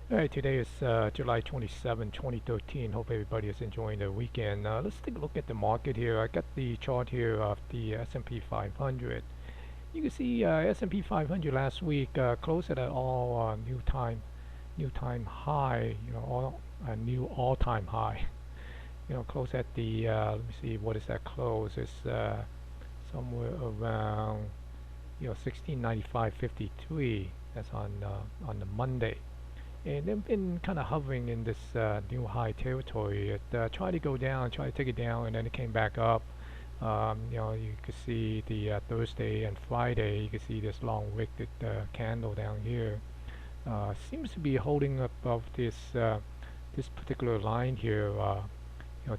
All right, today is July 27, 2013. Hope everybody is enjoying their weekend. Let's take a look at the market here. I got the chart here of the S&P 500. You can see S&P 500 last week closed at an all new time high. A new all-time high. Close at the let me see, what is that close? It's somewhere around 1695.53. That's on the Monday. And they've been kind of hovering in this new high territory. It tried to go down, tried to take it down, and then it came back up. You could see the Thursday and Friday. You could see this long wicked candle down here. Seems to be holding above this particular line here.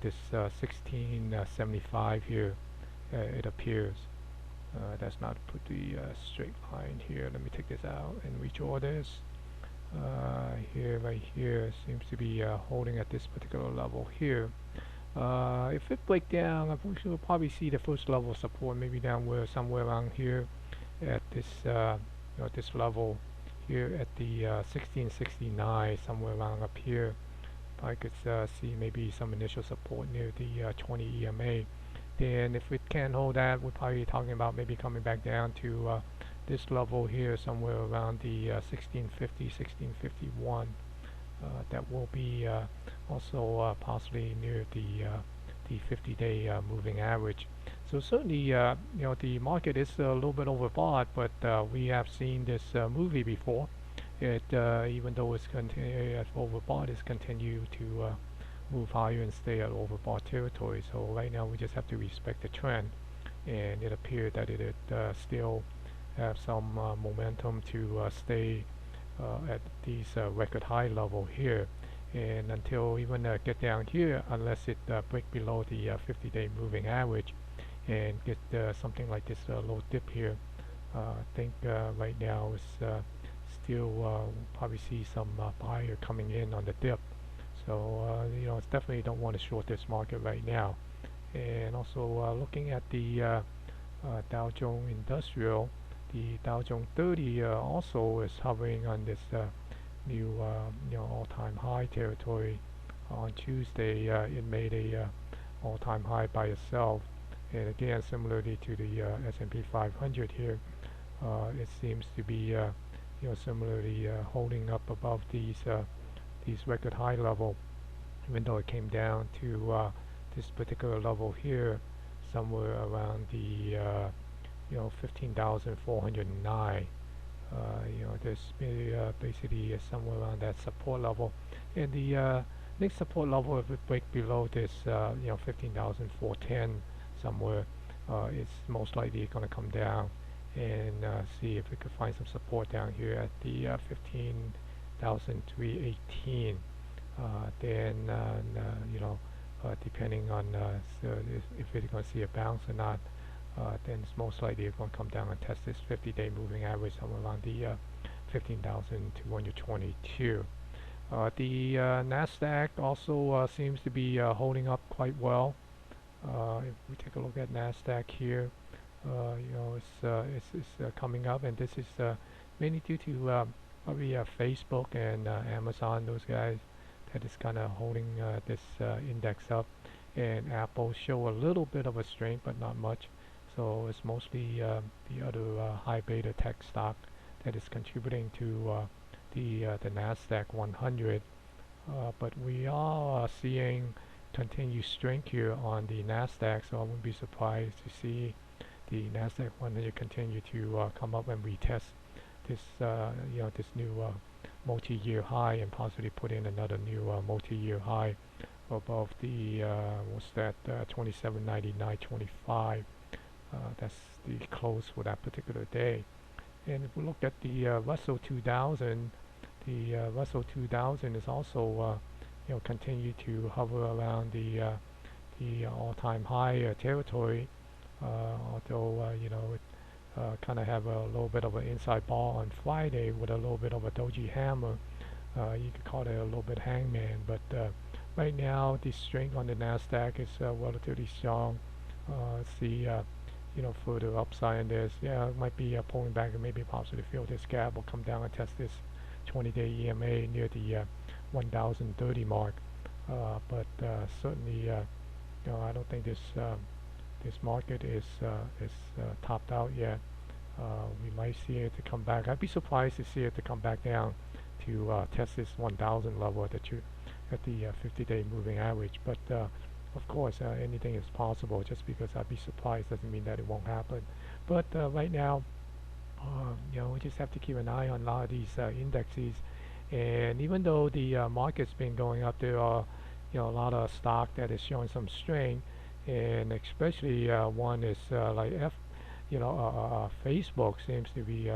This 1675 here. It appears. That's not put the straight line here. Let me take this out and redraw this. Here, right here, seems to be holding at this particular level here. If it break down, I think we'll probably see the first level of support maybe down where somewhere around here at this this level here at the 1669, somewhere around up here. I could see maybe some initial support near the 20 EMA. Then if it can't hold that, we're probably talking about maybe coming back down to this level here, somewhere around the 1650, 1651. That will be also possibly near the 50-day moving average. So certainly, the market is a little bit overbought, but we have seen this movie before. It even though it's overbought, it's continued to move higher and stay at overbought territory. So right now, we just have to respect the trend, and it appeared that it still have some momentum to stay at these record high level here, and until even get down here, unless it break below the 50-day moving average and get something like this low dip here. I think right now is still probably see some buyer coming in on the dip. So it's definitely don't want to short this market right now. And also looking at the Dow Jones Industrial, the Dow Jones 30 also is hovering on this new all-time high territory. On Tuesday, it made a all-time high by itself, and again, similarly to the S&P 500 here, it seems to be similarly holding up above these record high level, even though it came down to this particular level here, somewhere around the 15,409. This basically is somewhere around that support level, and the next support level, if it break below this 15,410 somewhere, it's most likely going to come down and see if we could find some support down here at the 15,318. Then depending on so if it's going to see a bounce or not, then it's most likely going to come down and test this 50-day moving average somewhere around the 15,222. The Nasdaq also seems to be holding up quite well. If we take a look at Nasdaq here, it's coming up, and this is mainly due to probably Facebook and Amazon, those guys, that is kind of holding this index up. And Apple show a little bit of a strength, but not much. So it's mostly the other high beta tech stock that is contributing to the Nasdaq 100. But we are seeing continued strength here on the Nasdaq, so I wouldn't be surprised to see the Nasdaq 100 continue to come up and retest this this new multi-year high, and possibly put in another new multi-year high above the what's that 27.9925. That's the close for that particular day. And if we look at the Russell 2000, the Russell 2000 is also continue to hover around the all-time high territory, although it kind of have a little bit of an inside ball on Friday with a little bit of a doji hammer. You could call it a little bit hangman, but right now the strength on the Nasdaq is relatively strong. See further upside in this. Yeah, it might be pulling back and maybe possibly feel this gap will come down and test this 20-day EMA near the 1030 mark, but certainly I don't think this market is topped out yet. We might see it to come back. I'd be surprised to see it to come back down to test this 1000 level at the 50-day moving average. But of course, anything is possible. Just because I'd be surprised doesn't mean that it won't happen. But right now, we just have to keep an eye on a lot of these indexes. And even though the market's been going up, there are a lot of stock that is showing some strength, and especially one is like Facebook seems to be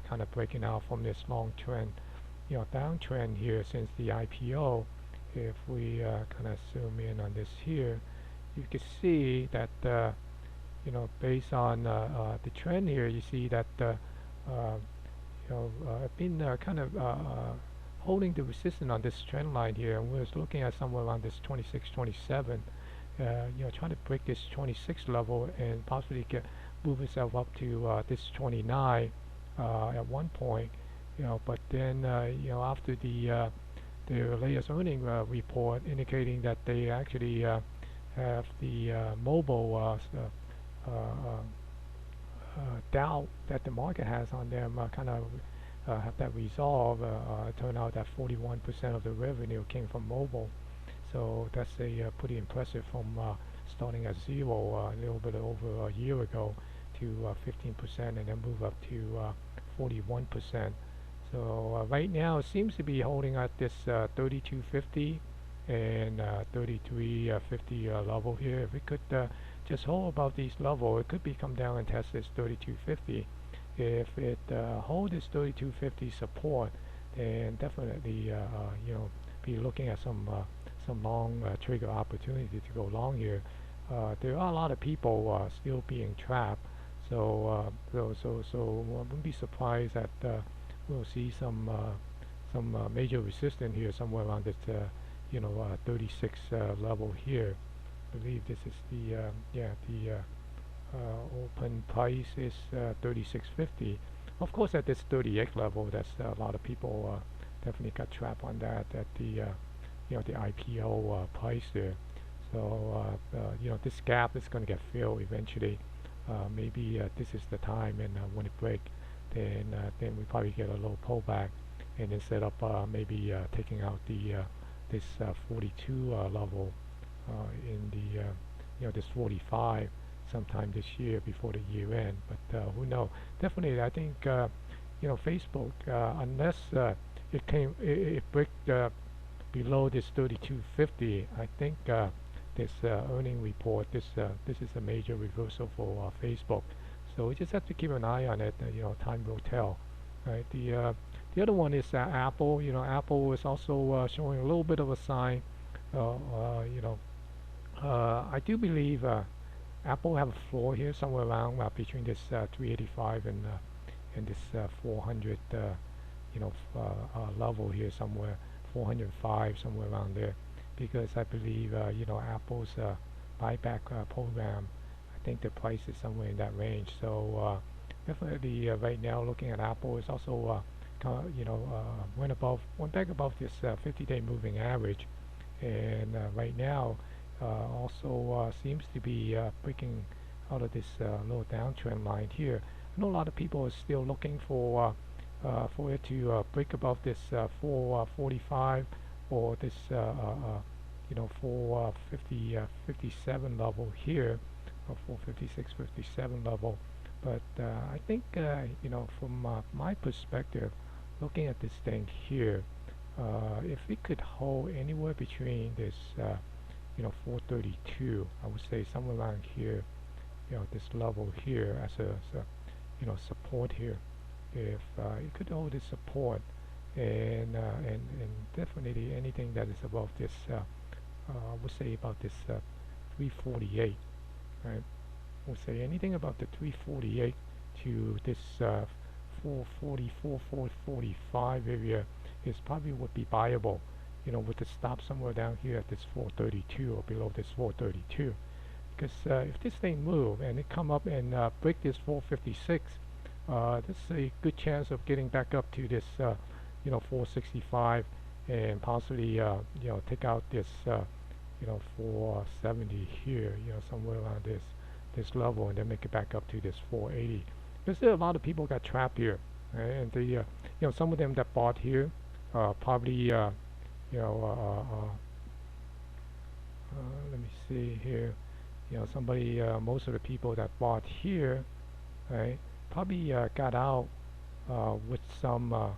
kind of breaking out from this long trend, downtrend here since the IPO. If we kind of zoom in on this here, you can see that based on the trend here, you see that been kind of holding the resistance on this trend line here, and we're looking at somewhere around this 26, 27. Trying to break this 26 level and possibly move itself up to this 29 at one point. But then after the latest earning report indicating that they actually have the mobile doubt that the market has on them kind of have that resolve. Turned out that 41% of the revenue came from mobile, so that's a pretty impressive from starting at zero a little bit over a year ago to 15%, and then move up to 41%. So right now it seems to be holding at this 3250 and 3350 level here. If it could just hold above these levels, it could come down and test this 3250. If it holds this 3250 support, then definitely be looking at some long trigger opportunity to go long here. There are a lot of people still being trapped, so I wouldn't be surprised that we'll see some major resistance here somewhere around this 36 level here. I believe this is the open price is 3650. Of course, at this 38 level, that's a lot of people definitely got trapped on that at the the IPO price there. So this gap is going to get filled eventually. Maybe this is the time, and when it breaks, then we probably get a little pullback, and instead of maybe taking out the this 42 level in the this 45 sometime this year before the year end. But who knows? Definitely, I think Facebook, unless it break below this 3250, I think this earning report, this is a major reversal for Facebook. So we just have to keep an eye on it. Time will tell. Right. The other one is Apple. Apple is also showing a little bit of a sign. I do believe Apple have a floor here somewhere around between this 385 and this 400 level here somewhere, 405 somewhere around there, because I believe Apple's buyback program, I think the price is somewhere in that range. So definitely right now looking at Apple is also went back above this 50-day moving average, and right now also seems to be breaking out of this little downtrend line here. I know a lot of people are still looking for it to break above this 445 or this 450 57 level here, or 456 57 level. But I think from my perspective, looking at this thing here, if it could hold anywhere between this 432, I would say somewhere around here, this level here as a support here. If it could hold this support, and definitely anything that is above this, I would say about this 348, right? We'll say anything about the 348 to this 444, 445 area is probably would be buyable, with the stop somewhere down here at this 432 or below this 432. Because if this thing move and it come up and break this 456, there's a good chance of getting back up to this 465 and possibly take out this 470 here, somewhere around this level, and then make it back up to this 480. Because there are a lot of people got trapped here, right? And some of them that bought here probably you know let me see here. Somebody, most of the people that bought here, right, probably got out with some,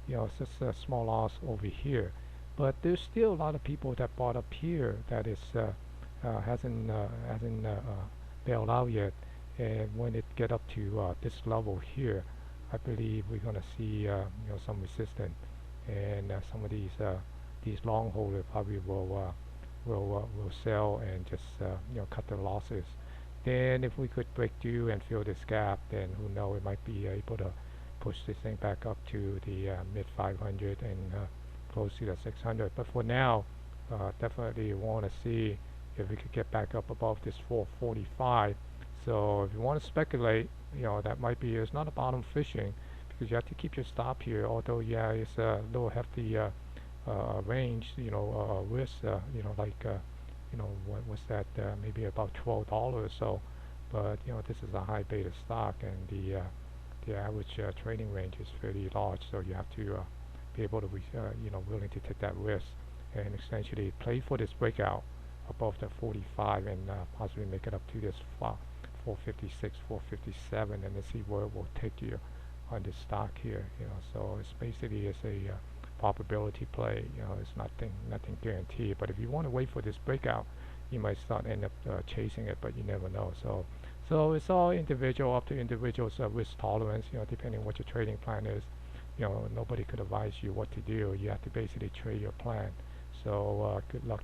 just a small loss over here. But there's still a lot of people that bought up here that is hasn't bailed out yet. And when it get up to this level here, I believe we're gonna see some resistance, and some of these long holders probably will sell and just cut their losses. Then if we could break through and fill this gap, then who knows, it might be able to push this thing back up to the mid 500 and close to the 600. But for now, definitely want to see if we could get back up above this 445. So if you want to speculate, that might be, it's not a bottom fishing, because you have to keep your stop here. Although yeah, it's a little hefty range, risk, what's that? Maybe about $12 or so. But this is a high beta stock, and the average trading range is fairly large. So you have to be able to be willing to take that risk and essentially play for this breakout above the 45 and possibly make it up to this 456, 457, and then see where it will take you on this stock here. So it's basically a probability play. It's nothing guaranteed. But if you want to wait for this breakout, you might end up chasing it, but you never know. So it's all individual, up to individual's risk tolerance. Depending on what your trading plan is. Nobody could advise you what to do. You have to basically trade your plan. So good luck.